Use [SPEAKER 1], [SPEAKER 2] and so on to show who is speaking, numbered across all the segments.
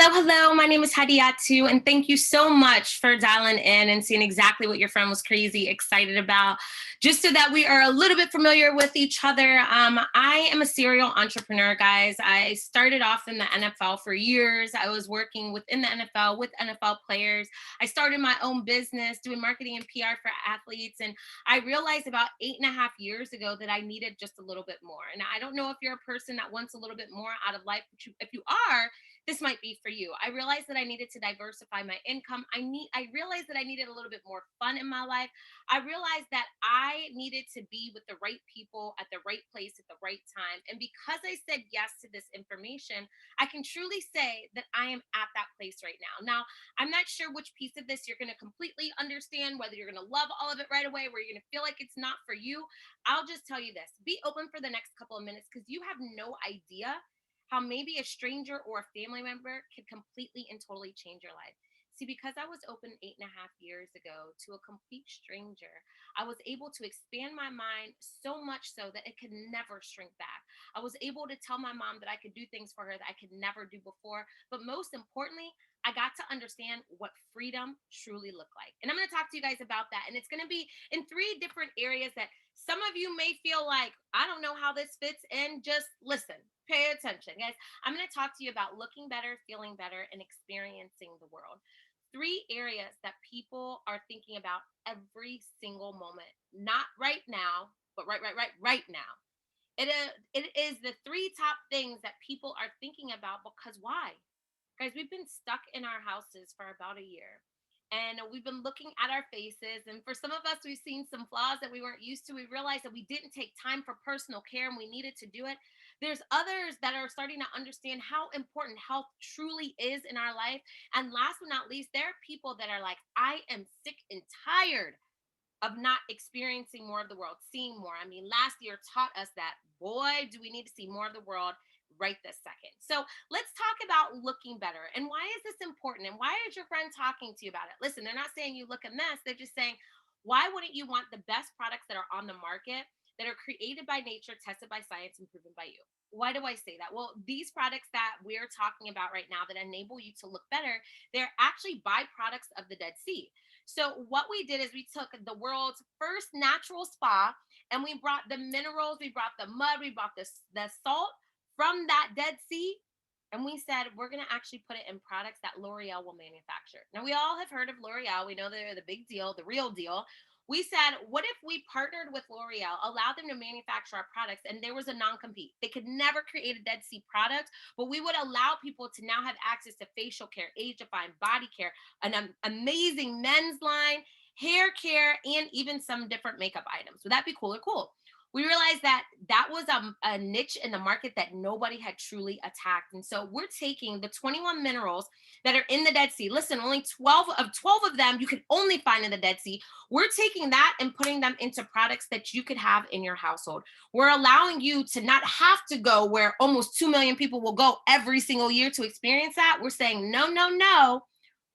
[SPEAKER 1] Hello. My name is Hadiatu, and thank you so much for dialing in and seeing exactly what your friend was crazy excited about, just so that we are a little bit familiar with each other. I am a serial entrepreneur, guys. I started off in the NFL for years. I was working within the NFL with NFL players. I started my own business doing marketing and PR for athletes, and I realized about 8.5 years ago that I needed just a little bit more. And I don't know if you're a person that wants a little bit more out of life, but if you are, this might be for you. I realized that I needed to diversify my income. I realized that I needed a little bit more fun in my life. I realized that I needed to be with the right people at the right place at the right time. And because I said yes to this information, I can truly say that I am at that place right now. Now, I'm not sure which piece of this you're going to completely understand, whether you're going to love all of it right away, where you're going to feel like it's not for you. I'll just tell you this: be open for the next couple of minutes, because you have no idea how maybe a stranger or a family member could completely and totally change your life. See, because I was open 8.5 years ago to a complete stranger, I was able to expand my mind so much so that it could never shrink back. I was able to tell my mom that I could do things for her that I could never do before. But most importantly, I got to understand what freedom truly looked like. And I'm going to talk to you guys about that. And it's going to be in 3 different areas that some of you may feel like, I don't know how this fits in. Just listen, pay attention, guys. I'm going to talk to you about looking better, feeling better, and experiencing the world. 3 areas that people are thinking about every single moment. Not right now, but right now. It is the 3 top things that people are thinking about, because why? Guys, we've been stuck in our houses for about a year. And we've been looking at our faces. And for some of us, we've seen some flaws that we weren't used to. We realized that we didn't take time for personal care and we needed to do it. There's others that are starting to understand how important health truly is in our life. And last but not least, there are people that are like, I am sick and tired of not experiencing more of the world, seeing more. I mean, last year taught us that, boy, do we need to see more of the world right this second. So let's talk about looking better. And why is this important? And why is your friend talking to you about it? Listen, they're not saying you look a mess. They're just saying, why wouldn't you want the best products that are on the market, that are created by nature, tested by science, and proven by you? Why do I say that? Well, these products that we're talking about right now that enable you to look better, they're actually byproducts of the Dead Sea. So what we did is we took the world's first natural spa, and we brought the minerals, we brought the mud, we brought the salt from that Dead Sea, and we said, we're going to actually put it in products that L'Oreal will manufacture. Now, we all have heard of L'Oreal. We know they're the big deal, the real deal. We said, what if we partnered with L'Oreal, allowed them to manufacture our products, and there was a non-compete? They could never create a Dead Sea product, but we would allow people to now have access to facial care, age-defying body care, an amazing men's line, hair care, and even some different makeup items. Would that be cool or cool? We realized that that was a niche in the market that nobody had truly attacked. And so we're taking the 21 minerals that are in the Dead Sea. Listen, only 12 of them you can only find in the Dead Sea. We're taking that and putting them into products that you could have in your household. We're allowing you to not have to go where almost 2 million people will go every single year to experience that. We're saying, no, no, no.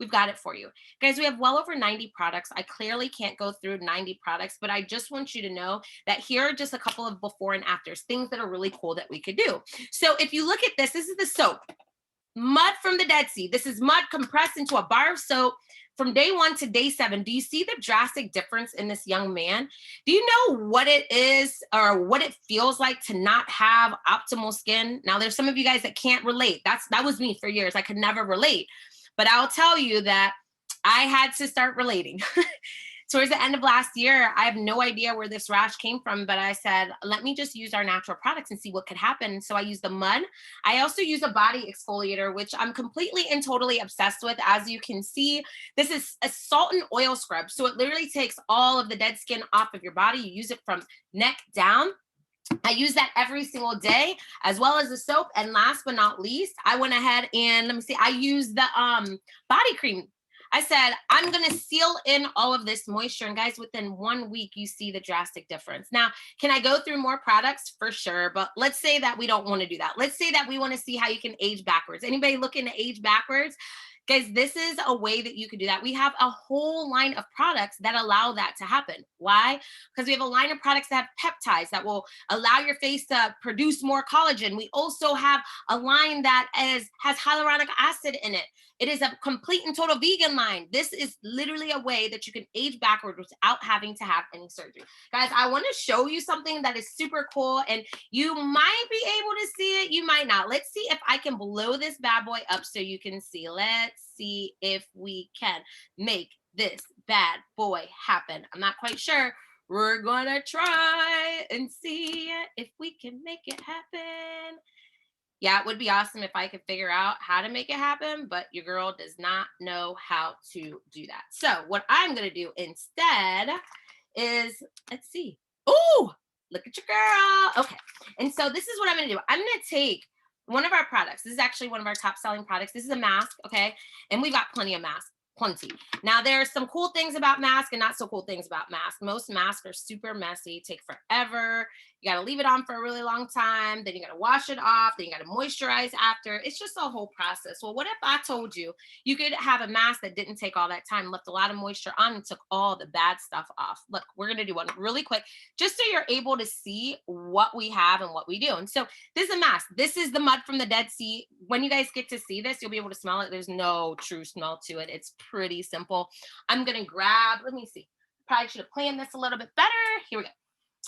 [SPEAKER 1] We've got it for you. Guys, we have well over 90 products. I clearly can't go through 90 products, but I just want you to know that here are just a couple of before and afters, things that are really cool that we could do. So if you look at this is the soap, mud from the Dead Sea. This is mud compressed into a bar of soap from day 1 to day 7. Do you see the drastic difference in this young man? Do you know what it is or what it feels like to not have optimal skin? Now, there's some of you guys that can't relate. That was me for years. I could never relate. But I'll tell you that I had to start relating. Towards the end of last year, I have no idea where this rash came from, but I said, let me just use our natural products and see what could happen. So I used the mud. I also use a body exfoliator, which I'm completely and totally obsessed with. As you can see, this is a salt and oil scrub. So it literally takes all of the dead skin off of your body. You use it from neck down. I use that every single day, as well as the soap. And last but not least, I went ahead and I used the body cream. I said, I'm going to seal in all of this moisture. And guys, within 1 week, you see the drastic difference. Now, can I go through more products? For sure. But let's say that we don't want to do that. Let's say that we want to see how you can age backwards. Anybody looking to age backwards? Guys, this is a way that you could do that. We have a whole line of products that allow that to happen. Why? Because we have a line of products that have peptides that will allow your face to produce more collagen. We also have a line that has hyaluronic acid in it. It is a complete and total vegan line. This is literally a way that you can age backward without having to have any surgery. Guys, I want to show you something that is super cool, and you might be able to see it. You might not. Let's see if I can blow this bad boy up so you can see. Let's see if we can make this bad boy happen. I'm not quite sure. We're gonna try and see if we can make it happen. Yeah, it would be awesome if I could figure out how to make it happen, but your girl does not know how to do that. So what I'm going to do instead is, let's see. Oh, look at your girl. Okay. And so this is what I'm going to do. I'm going to take one of our products. This is actually one of our top selling products. This is a mask. Okay. And we've got plenty of masks. Plenty. Now, there's some cool things about masks and not so cool things about masks. Most masks are super messy, take forever. You got to leave it on for a really long time. Then you got to wash it off. Then you got to moisturize after. It's just a whole process. Well, what if I told you you could have a mask that didn't take all that time, left a lot of moisture on, and took all the bad stuff off? Look, we're going to do one really quick, just so you're able to see what we have and what we do. And so this is a mask. This is the mud from the Dead Sea. When you guys get to see this, you'll be able to smell it. There's no true smell to it. It's pretty simple. I'm going to grab, let me see. Probably should have planned this a little bit better. Here we go.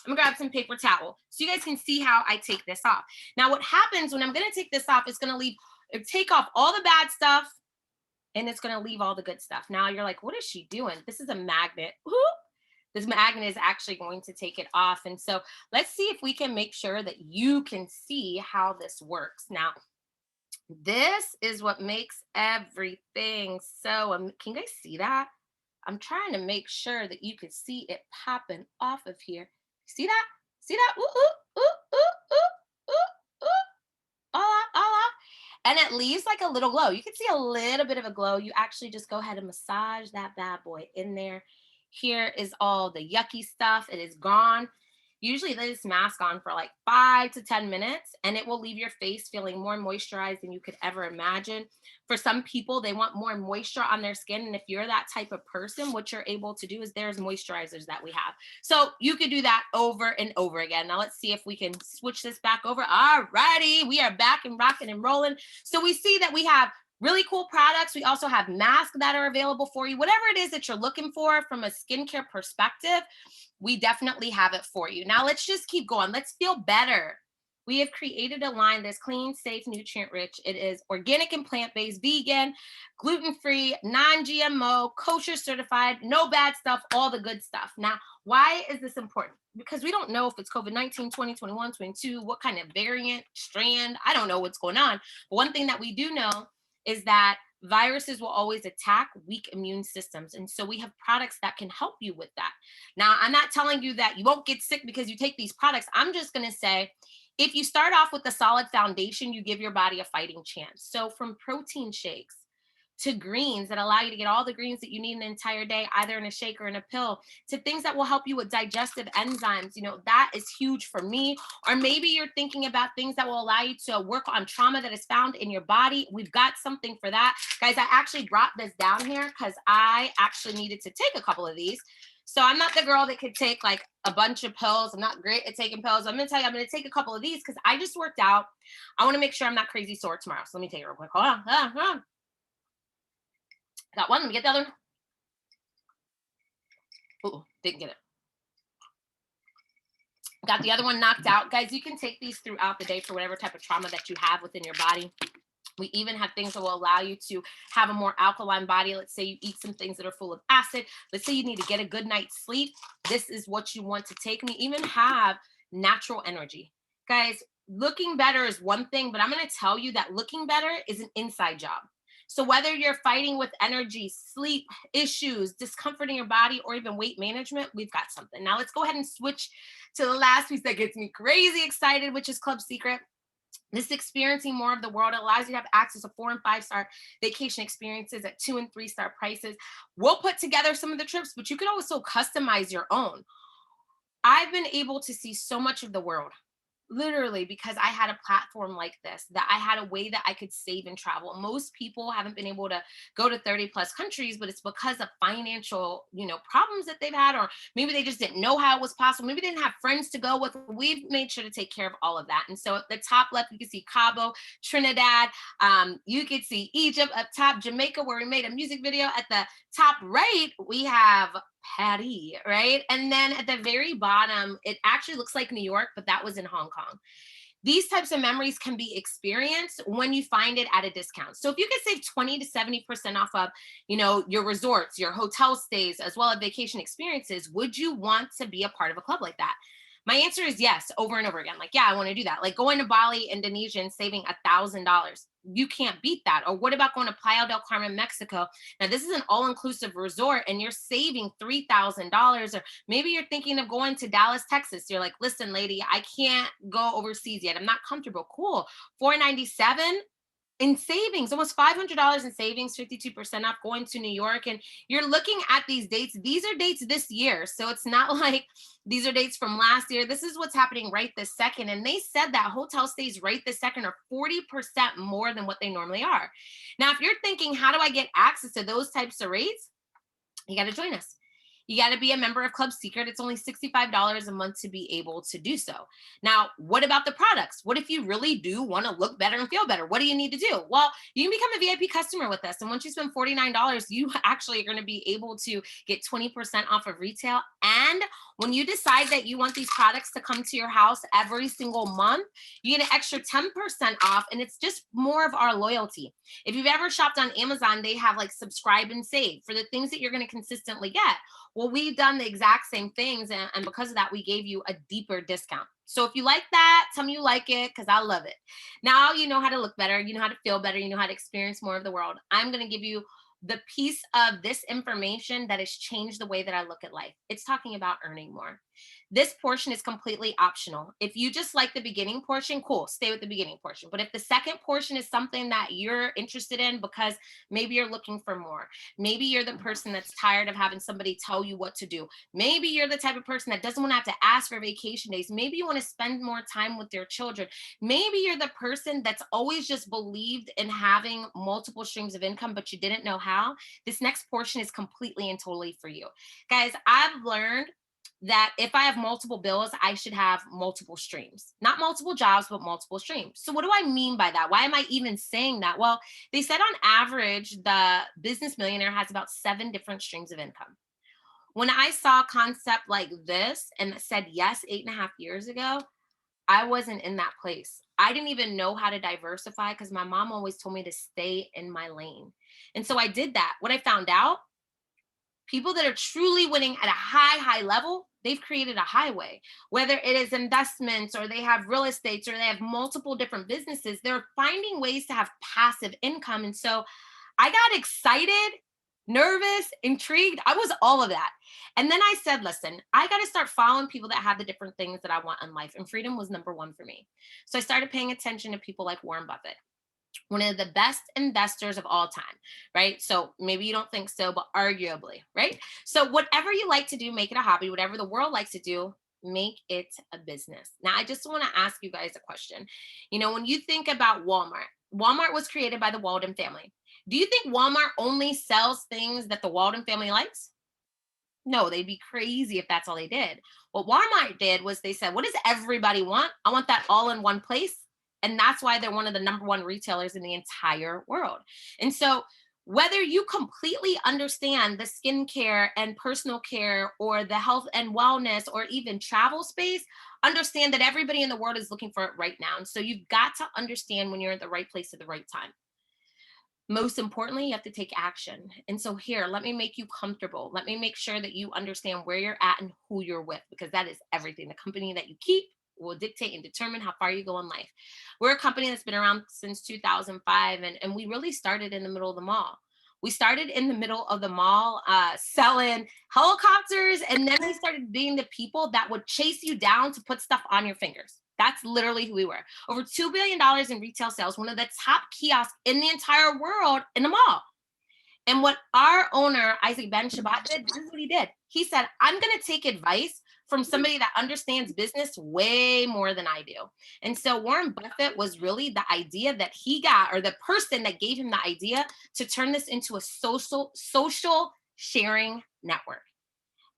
[SPEAKER 1] I'm gonna grab some paper towel so you guys can see how I take this off. Now, what happens when I'm gonna take this off is gonna take off all the bad stuff, and it's gonna leave all the good stuff. Now you're like, what is she doing? This is a magnet. This magnet is actually going to take it off. And so let's see if we can make sure that you can see how this works. Now, this is what makes everything so, can you guys see that? I'm trying to make sure that you could see it popping off of here. See that? See that? Ooh, ooh, ooh, ooh, ooh, ooh, ooh. All off, all off. And it leaves like a little glow. You can see a little bit of a glow. You actually just go ahead and massage that bad boy in there. Here is all the yucky stuff. It is gone. Usually this mask on for like 5 to 10 minutes, and it will leave your face feeling more moisturized than you could ever imagine. For some people, they want more moisture on their skin. And if you're that type of person, what you're able to do is there's moisturizers that we have. So you could do that over and over again. Now let's see if we can switch this back over. All righty, we are back and rocking and rolling. So we see that we have really cool products. We also have masks that are available for you. Whatever it is that you're looking for from a skincare perspective, we definitely have it for you. Now let's just keep going. Let's feel better. We have created a line that's clean, safe, nutrient rich. It is organic and plant-based, vegan, gluten-free, non-GMO, kosher certified, no bad stuff, all the good stuff. Now, why is this important? Because we don't know if it's COVID-19, 2021, 22, what kind of variant, strand, I don't know what's going on. But one thing that we do know is that viruses will always attack weak immune systems. And so we have products that can help you with that. Now, I'm not telling you that you won't get sick because you take these products. I'm just going to say, if you start off with a solid foundation, you give your body a fighting chance. So from protein shakes to greens that allow you to get all the greens that you need an entire day, either in a shake or in a pill, to things that will help you with digestive enzymes, that is huge for me. Or maybe you're thinking about things that will allow you to work on trauma that is found in your body. We've got something for that. Guys, I actually brought this down here because I actually needed to take a couple of these. So I'm not the girl that could take like a bunch of pills. I'm not great at taking pills. I'm going to tell you, I'm going to take a couple of these because I just worked out. I want to make sure I'm not crazy sore tomorrow. So let me take it real quick. Hold on. Got one. Let me get the other one. Ooh, didn't get it. Got the other one knocked out. Guys, you can take these throughout the day for whatever type of trauma that you have within your body. We even have things that will allow you to have a more alkaline body. Let's say you eat some things that are full of acid. Let's say you need to get a good night's sleep. This is what you want to take. And we even have natural energy. Guys, looking better is one thing, but I'm going to tell you that looking better is an inside job. So whether you're fighting with energy, sleep issues, discomfort in your body, or even weight management, we've got something. Now let's go ahead and switch to the last piece that gets me crazy excited, which is Club Seacret. This is experiencing more of the world. It allows you to have access to 4- and 5-star vacation experiences at 2- and 3-star prices. We'll put together some of the trips, but you can also customize your own. I've been able to see so much of the world Literally, because I had a platform like this, that I had a way that I could save and travel. Most people haven't been able to go to 30 plus countries, but it's because of financial, problems that they've had, or maybe they just didn't know how it was possible. Maybe they didn't have friends to go with. We've made sure to take care of all of that. And so at the top left, you can see Cabo, Trinidad. You can see Egypt up top, Jamaica, where we made a music video. At the top right, we have Paris, right? And then at the very bottom, it actually looks like New York, but that was in Hong Kong. These types of memories can be experienced when you find it at a discount. So if you could save 20 to 70% off of, your resorts, your hotel stays, as well as vacation experiences, would you want to be a part of a club like that? My answer is yes, over and over again. Like, yeah, I want to do that. Like going to Bali, Indonesia, and saving $1,000. You can't beat that. Or what about going to Playa del Carmen, Mexico? Now, this is an all-inclusive resort and you're saving $3,000. Or maybe you're thinking of going to Dallas, Texas. You're like, listen, lady, I can't go overseas yet. I'm not comfortable. Cool. $497 in savings, almost $500 in savings, 52% off going to New York. And you're looking at these dates. These are dates this year. So it's not like these are dates from last year. This is what's happening right this second. And they said that hotel stays right this second are 40% more than what they normally are. Now, if you're thinking, how do I get access to those types of rates? You got to join us. You got to be a member of Club Seacret. It's only $65 a month to be able to do so. Now, what about the products? What if you really do want to look better and feel better? What do you need to do? Well, you can become a VIP customer with us. And once you spend $49, you actually are going to be able to get 20% off of retail. And when you decide that you want these products to come to your house every single month, you get an extra 10% off. And it's just more of our loyalty. If you've ever shopped on Amazon, they have like subscribe and save for the things that you're going to consistently get. Well, we've done the exact same things. And because of that, we gave you a deeper discount. So if you like that, tell me you like it because I love it. Now you know how to look better. You know how to feel better. You know how to experience more of the world. I'm going to give you the piece of this information that has changed the way that I look at life. It's talking about earning more. This portion is completely optional. If you just like the beginning portion, cool, stay with the beginning portion. But if the second portion is something that you're interested in because maybe you're looking for more, maybe you're the person that's tired of having somebody tell you what to do, maybe you're the type of person that doesn't want to have to ask for vacation days, maybe you want to spend more time with your children, maybe you're the person that's always just believed in having multiple streams of income, but you didn't know how, this next portion is completely and totally for you. Guys, I've learned that if I have multiple bills, I should have multiple streams, not multiple jobs, but multiple streams. So what do I mean by that? Why am I even saying that? Well, they said on average, the business millionaire has about 7 different streams of income. When I saw a concept like this and said yes 8.5 years ago, I wasn't in that place. I didn't even know how to diversify because my mom always told me to stay in my lane. And so I did that. What I found out, people that are truly winning at a high level, they've created a highway. Whether it is investments or they have real estates or they have multiple different businesses, they're finding ways to have passive income. And so I got excited, nervous, intrigued. I was all of that. And then I said, listen, I got to start following people that have the different things that I want in life. And freedom was number one for me. So I started paying attention to people like Warren Buffett, one of the best investors of all time, right? So maybe you don't think so, but arguably, right? So whatever you like to do, make it a hobby. Whatever the world likes to do, make it a business. Now, I just want to ask you guys a question. When you think about Walmart, Walmart was created by the Walden family. Do you think Walmart only sells things that the Walden family likes? No, they'd be crazy if that's all they did. What Walmart did was they said, what does everybody want? I want that all in one place. And that's why they're one of the number one retailers in the entire world. And so whether you completely understand the skincare and personal care or the health and wellness or even travel space, understand that everybody in the world is looking for it right now. And so you've got to understand when you're at the right place at the right time. Most importantly, you have to take action. And so here, let me make you comfortable. Let me make sure that you understand where you're at and who you're with, because that is everything. The company that you keep will dictate and determine how far you go in life. We're a company that's been around since 2005, and we really started in the middle of the mall. We started in the middle of the mall selling helicopters, and then we started being the people that would chase you down to put stuff on your fingers. That's literally who we were. Over $2 billion in retail sales, one of the top kiosks in the entire world in the mall. And what our owner, Isaac Ben Shabbat, did, this is what he did. He said, I'm going to take advice from somebody that understands business way more than I do. And so Warren Buffett was really the idea that he got, or the person that gave him the idea to turn this into a social sharing network.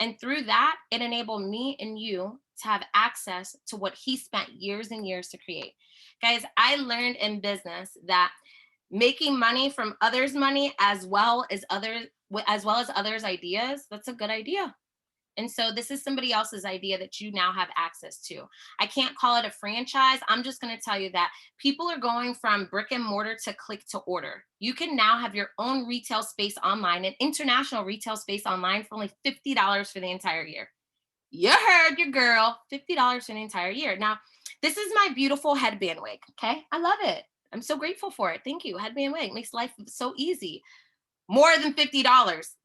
[SPEAKER 1] And through that, it enabled me and you to have access to what he spent years and years to create. Guys, I learned in business that making money from others' money as well as others' ideas, that's a good idea. And so this is somebody else's idea that you now have access to. I can't call it a franchise. I'm just going to tell you that people are going from brick and mortar to click to order. You can now have your own retail space online, an international retail space online for only $50 for the entire year. You heard your girl, $50 for the entire year. Now, this is my beautiful headband wig. Okay. I love it. I'm so grateful for it. Thank you. Headband wig makes life so easy. More than $50.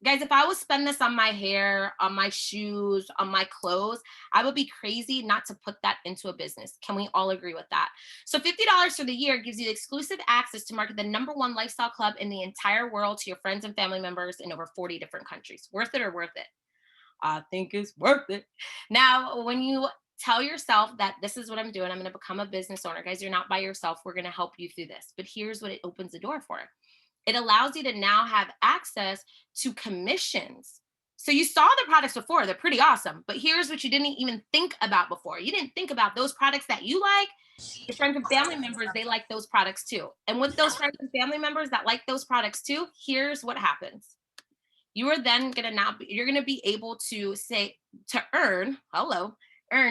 [SPEAKER 1] Guys, if I would spend this on my hair, on my shoes, on my clothes, I would be crazy not to put that into a business. Can we all agree with that? So $50 for the year gives you exclusive access to market the #1 lifestyle club in the entire world to your friends and family members in over 40 different countries. Worth it or worth it? I think it's worth it. Now, when you tell yourself that this is what I'm doing, I'm going to become a business owner. Guys, you're not by yourself. We're going to help you through this. But here's what it opens the door for. It allows you to now have access to commissions. So you saw the products before, they're pretty awesome. But here's what you didn't even think about before. You didn't think about those products that you like. Your friends and family members, they like those products too. And with those friends and family members that like those products too, here's what happens. You are then you're gonna be able to earn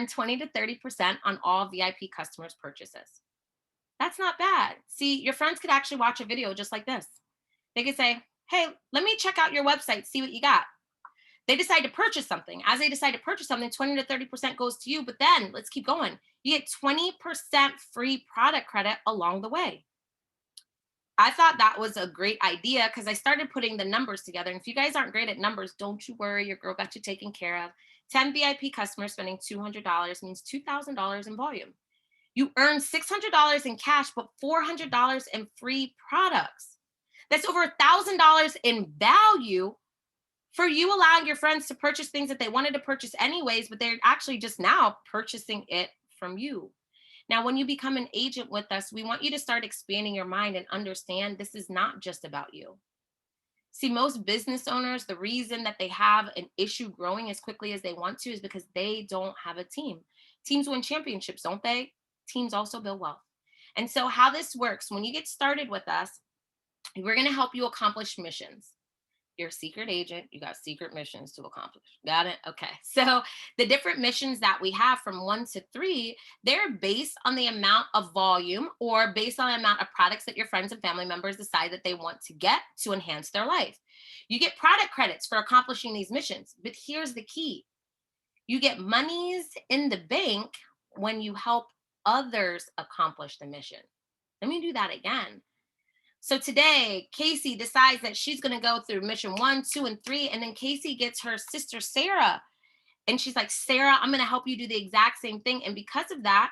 [SPEAKER 1] 20 to 30% on all VIP customers' purchases. That's not bad. See, your friends could actually watch a video just like this. They could say, hey, let me check out your website, see what you got. They decide to purchase something. As they decide to purchase something, 20 to 30% goes to you. But then let's keep going. You get 20% free product credit along the way. I thought that was a great idea because I started putting the numbers together. And if you guys aren't great at numbers, don't you worry. Your girl got you taken care of. 10 VIP customers spending $200 means $2,000 in volume. You earn $600 in cash, but $400 in free products. That's over $1,000 in value for you allowing your friends to purchase things that they wanted to purchase anyways, but they're actually just now purchasing it from you. Now, when you become an agent with us, we want you to start expanding your mind and understand this is not just about you. See, most business owners, the reason that they have an issue growing as quickly as they want to is because they don't have a team. Teams win championships, don't they? Teams also build wealth. And so how this works, when you get started with us, we're going to help you accomplish missions. You're a secret agent, you got secret missions to accomplish. Got it? Okay. So the different missions that we have from 1 to 3, they're based on the amount of volume or based on the amount of products that your friends and family members decide that they want to get to enhance their life. You get product credits for accomplishing these missions, but here's the key. You get monies in the bank when you help others accomplish the mission. Let me do that again. So today, Casey decides that she's going to go through mission 1, 2, and 3. And then Casey gets her sister, Sarah. And she's like, Sarah, I'm going to help you do the exact same thing. And because of that,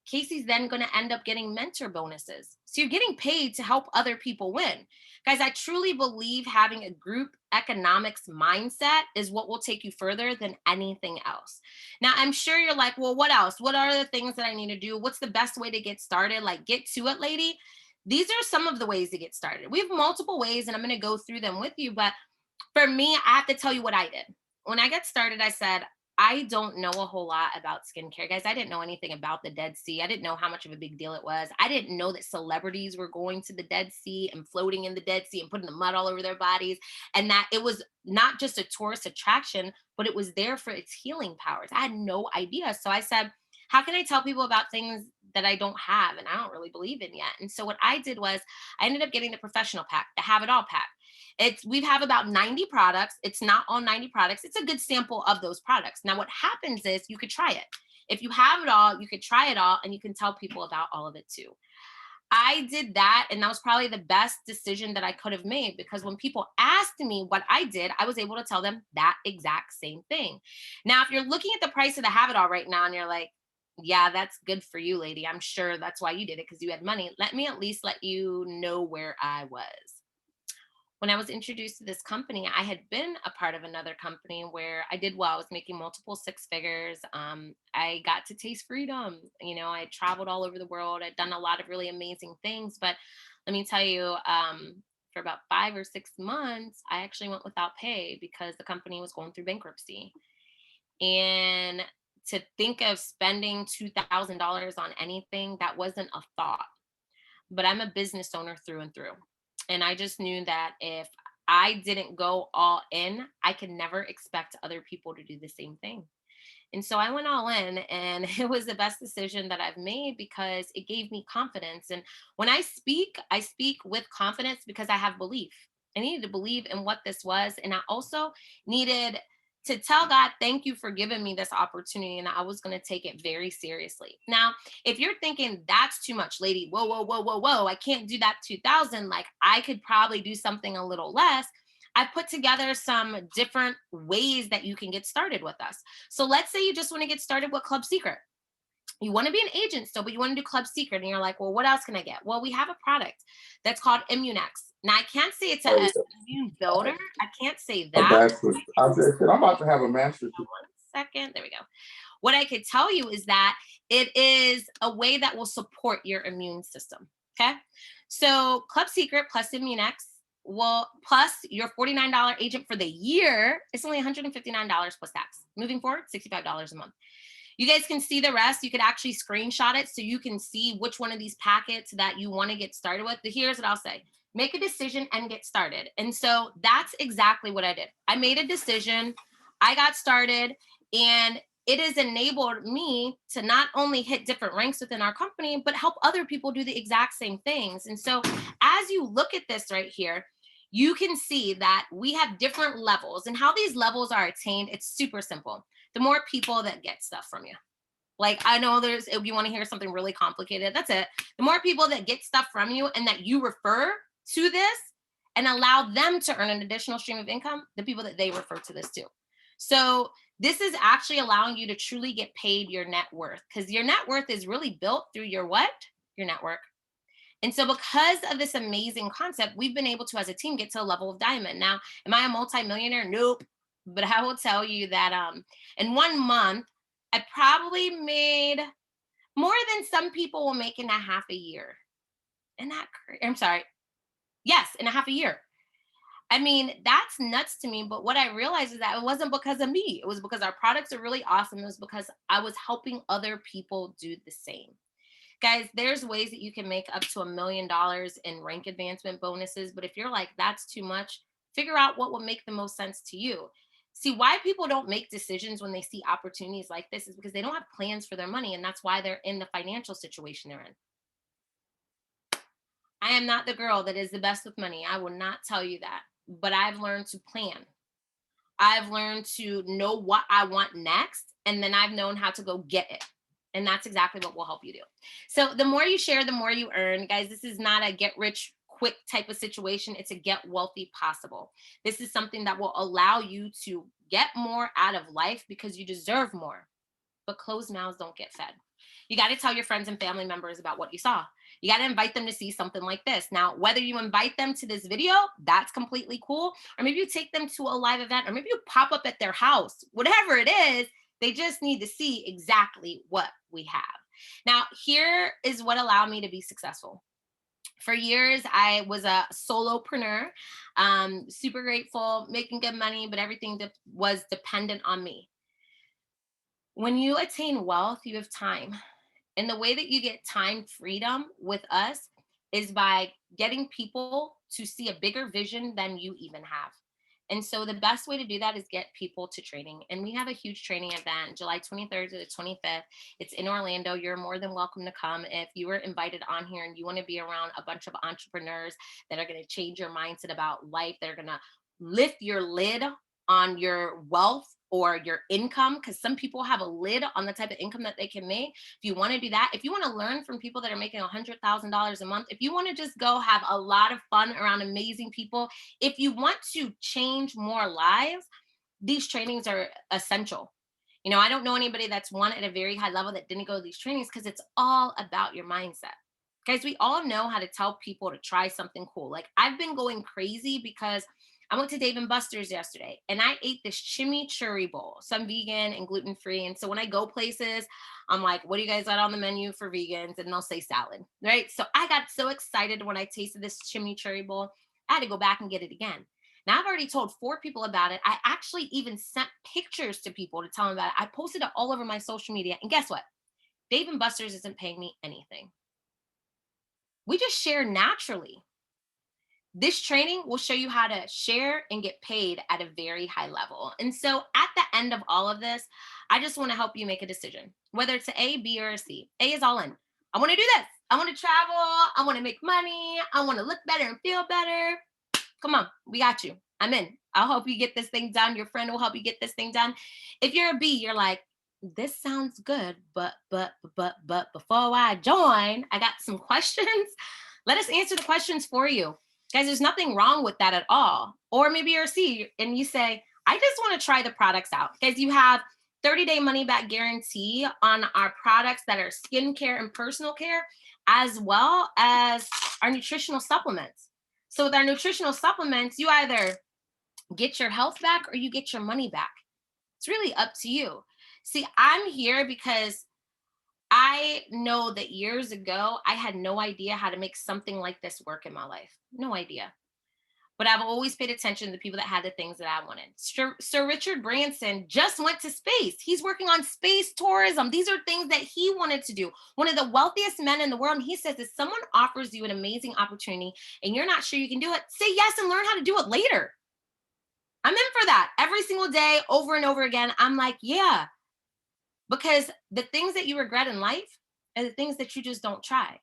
[SPEAKER 1] Casey's then going to end up getting mentor bonuses. So you're getting paid to help other people win. Guys, I truly believe having a group economics mindset is what will take you further than anything else. Now, I'm sure you're like, well, what else? What are the things that I need to do? What's the best way to get started? Like, get to it, lady. These are some of the ways to get started. We have multiple ways, and I'm going to go through them with you. But for me, I have to tell you what I did. When I got started, I said, I don't know a whole lot about skincare, guys. I didn't know anything about the Dead Sea. I didn't know how much of a big deal it was. I didn't know that celebrities were going to the Dead Sea and floating in the Dead Sea and putting the mud all over their bodies, and that it was not just a tourist attraction, but it was there for its healing powers. I had no idea. So I said, how can I tell people about things that I don't have and I don't really believe in yet? And so what I did was I ended up getting the professional pack, the Have It All pack. We have about 90 products. It's not all 90 products. It's a good sample of those products. Now, what happens is you could try it. If you have it all, you could try it all and you can tell people about all of it too. I did that, and that was probably the best decision that I could have made, because when people asked me what I did, I was able to tell them that exact same thing. Now, if you're looking at the price of the Have It All right now and you're like, yeah, that's good for you, lady. I'm sure that's why you did it, because you had money. Let me at least let you know where I was. When I was introduced to this company, I had been a part of another company where I did well. I was making multiple six figures. I got to taste freedom. I traveled all over the world. I'd done a lot of really amazing things. But let me tell you, for about 5 or 6 months, I actually went without pay because the company was going through bankruptcy. And to think of spending $2,000 on anything, that wasn't a thought. But I'm a business owner through and through. And I just knew that if I didn't go all in, I could never expect other people to do the same thing. And so I went all in, and it was the best decision that I've made because it gave me confidence. And when I speak with confidence because I have belief. I needed to believe in what this was. And I also needed to tell God, thank you for giving me this opportunity. And I was going to take it very seriously. Now, if you're thinking that's too much, lady, whoa, whoa, whoa, whoa, whoa, I can't do that 2000. Like, I could probably do something a little less. I put together some different ways that you can get started with us. So let's say you just want to get started with Club Seacret. You want to be an agent still, but you want to do Club Seacret. And you're like, well, what else can I get? Well, we have a product that's called Immunex. Now, I can't say it's
[SPEAKER 2] Oh,
[SPEAKER 1] an
[SPEAKER 2] yeah.
[SPEAKER 1] immune builder. I can't say
[SPEAKER 2] A
[SPEAKER 1] that.
[SPEAKER 2] bachelor's. I just said, I'm about to have a master's.
[SPEAKER 1] One second. There we go. What I could tell you is that it is a way that will support your immune system. Okay. So Club Seacret plus Immunex will plus your $49 agent for the year. It's only $159 plus tax. Moving forward, $65 a month. You guys can see the rest. You could actually screenshot it so you can see which one of these packets that you want to get started with. But here's what I'll say. Make a decision and get started. And so that's exactly what I did. I made a decision. I got started, and it has enabled me to not only hit different ranks within our company, but help other people do the exact same things. And so as you look at this right here, you can see that we have different levels, and how these levels are attained. It's super simple. The more people that get stuff from you. Like, I know if you want to hear something really complicated, that's it. The more people that get stuff from you and that you refer to this and allow them to earn an additional stream of income, the people that they refer to this to. So this is actually allowing you to truly get paid your net worth, because your net worth is really built through your what? Your network. And so because of this amazing concept, we've been able to, as a team, get to a level of diamond. Now, am I a multimillionaire? Nope. But I will tell you that in 1 month, I probably made more than some people will make in a half a year. And that, I'm sorry. Yes, in a half a year. I mean, that's nuts to me. But what I realized is that it wasn't because of me. It was because our products are really awesome. It was because I was helping other people do the same. Guys, there's ways that you can make up to $1 million in rank advancement bonuses. But if you're like, that's too much, figure out what will make the most sense to you. See, why people don't make decisions when they see opportunities like this is because they don't have plans for their money. And that's why they're in the financial situation they're in. I am not the girl that is the best with money. I will not tell you that. But I've learned to plan. I've learned to know what I want next, and then I've known how to go get it. And that's exactly what will help you do. So the more you share, the more you earn. Guys, this is not a get rich quick type of situation. It's a get wealthy possible. This is something that will allow you to get more out of life because you deserve more. But closed mouths don't get fed. You got to tell your friends and family members about what you saw. You got to invite them to see something like this. Now, whether you invite them to this video, that's completely cool. Or maybe you take them to a live event, or maybe you pop up at their house. Whatever it is, they just need to see exactly what we have. Now, here is what allowed me to be successful. For years, I was a solopreneur, super grateful, making good money, but everything was dependent on me. When you attain wealth, you have time. And the way that you get time freedom with us is by getting people to see a bigger vision than you even have. And so the best way to do that is get people to training. And we have a huge training event, July 23rd to the 25th. It's in Orlando. You're more than welcome to come. If you were invited on here and you want to be around a bunch of entrepreneurs that are going to change your mindset about life, that are going to lift your lid on your wealth or your income, because some people have a lid on the type of income that they can make. If you want to do that, if you want to learn from people that are making $100,000 a month, if you want to just go have a lot of fun around amazing people, if you want to change more lives, these trainings are essential. I don't know anybody that's won at a very high level that didn't go to these trainings, because it's all about your mindset. Guys, we all know how to tell people to try something cool. Like I've been going crazy because I went to Dave and Buster's yesterday and I ate this chimichurri bowl. So I'm vegan and gluten free. And so when I go places, I'm like, what do you guys got on the menu for vegans? And they'll say salad, right? So I got so excited when I tasted this chimichurri bowl. I had to go back and get it again. Now I've already told 4 people about it. I actually even sent pictures to people to tell them about it. I posted it all over my social media. And guess what? Dave and Buster's isn't paying me anything. We just share naturally. This training will show you how to share and get paid at a very high level. And so at the end of all of this, I just want to help you make a decision, whether it's an A, B, or a C. A is all in. I want to do this. I want to travel. I want to make money. I want to look better and feel better. Come on, we got you. I'm in. I'll help you get this thing done. Your friend will help you get this thing done. If you're a B, you're like, this sounds good, but before I join, I got some questions. Let us answer the questions for you. Guys, there's nothing wrong with that at all. Or maybe you're a C and you say, I just want to try the products out. Guys, you have 30-day money back guarantee on our products that are skincare and personal care, as well as our nutritional supplements. So with our nutritional supplements, you either get your health back or you get your money back. It's really up to you. See, I'm here because I know that years ago, I had no idea how to make something like this work in my life. No idea. But I've always paid attention to the people that had the things that I wanted. Sir Richard Branson just went to space. He's working on space tourism. These are things that he wanted to do. One of the wealthiest men in the world. He says, if someone offers you an amazing opportunity and you're not sure you can do it, say yes and learn how to do it later. I'm in for that every single day, over and over again. I'm like, yeah. Because the things that you regret in life are the things that you just don't try.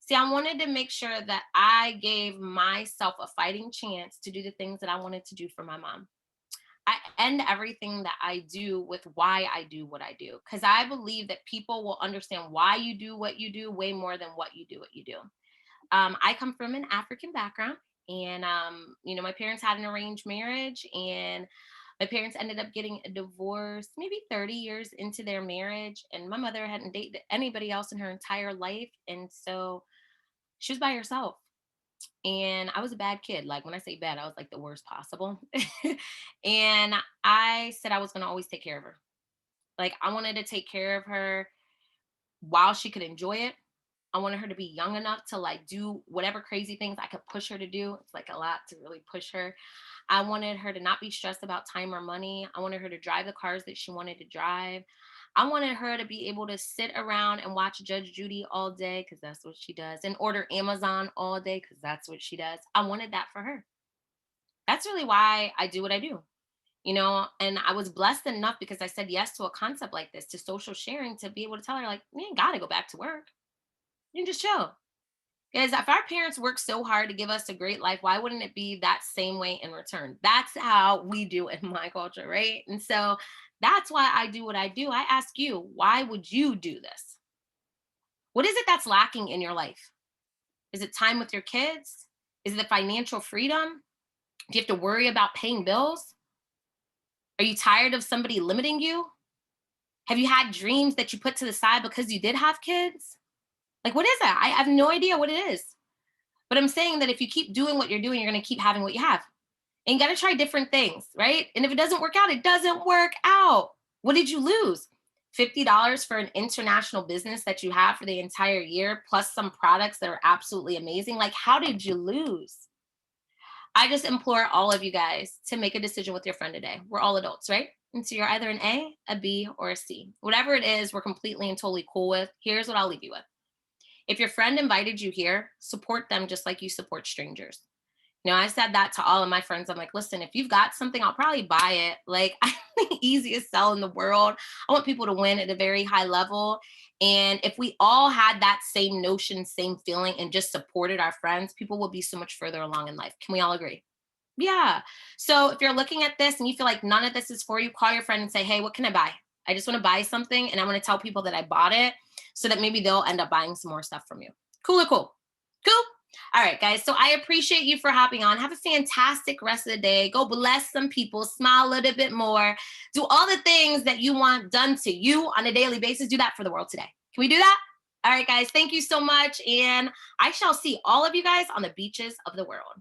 [SPEAKER 1] See, I wanted to make sure that I gave myself a fighting chance to do the things that I wanted to do for my mom. I end everything that I do with why I do what I do, because I believe that people will understand why you do what you do way more than what you do. I come from an African background, and my parents had an arranged marriage, and my parents ended up getting a divorce maybe 30 years into their marriage, and my mother hadn't dated anybody else in her entire life, and so she was by herself. And I was a bad kid. Like when I say bad, I was like the worst possible. And I said I was going to always take care of her. Like I wanted to take care of her while she could enjoy it. I wanted her to be young enough to like do whatever crazy things I could push her to do. It's like a lot to really push her. I wanted her to not be stressed about time or money. I wanted her to drive the cars that she wanted to drive. I wanted her to be able to sit around and watch Judge Judy all day, because that's what she does, and order Amazon all day, because that's what she does. I wanted that for her. That's really why I do what I do, and I was blessed enough because I said yes to a concept like this, to social sharing, to be able to tell her, like, you ain't got to go back to work. You can just chill. Because if our parents work so hard to give us a great life, why wouldn't it be that same way in return? That's how we do it in my culture, right? And so that's why I do what I do. I ask you, why would you do this? What is it that's lacking in your life? Is it time with your kids? Is it the financial freedom? Do you have to worry about paying bills? Are you tired of somebody limiting you? Have you had dreams that you put to the side because you did have kids? Like, what is that? I have no idea what it is. But I'm saying that if you keep doing what you're doing, you're going to keep having what you have. And you got to try different things, right? And if it doesn't work out, it doesn't work out. What did you lose? $50 for an international business that you have for the entire year, plus some products that are absolutely amazing. Like, how did you lose? I just implore all of you guys to make a decision with your friend today. We're all adults, right? And so you're either an A, a B, or a C. Whatever it is, we're completely and totally cool with. Here's what I'll leave you with. If your friend invited you here, support them just like you support strangers. I said that to all of my friends. I'm like, listen, if you've got something, I'll probably buy it. Like, I'm the easiest sell in the world. I want people to win at a very high level. And if we all had that same notion, same feeling, and just supported our friends, people will be so much further along in life. Can we all agree? Yeah. So if you're looking at this and you feel like none of this is for you, call your friend and say, hey, what can I buy? I just want to buy something, and I want to tell people that I bought it so that maybe they'll end up buying some more stuff from you. Cool. Cool. All right, guys. So I appreciate you for hopping on. Have a fantastic rest of the day. Go bless some people, smile a little bit more, do all the things that you want done to you on a daily basis. Do that for the world today. Can we do that? All right, guys, thank you so much. And I shall see all of you guys on the beaches of the world.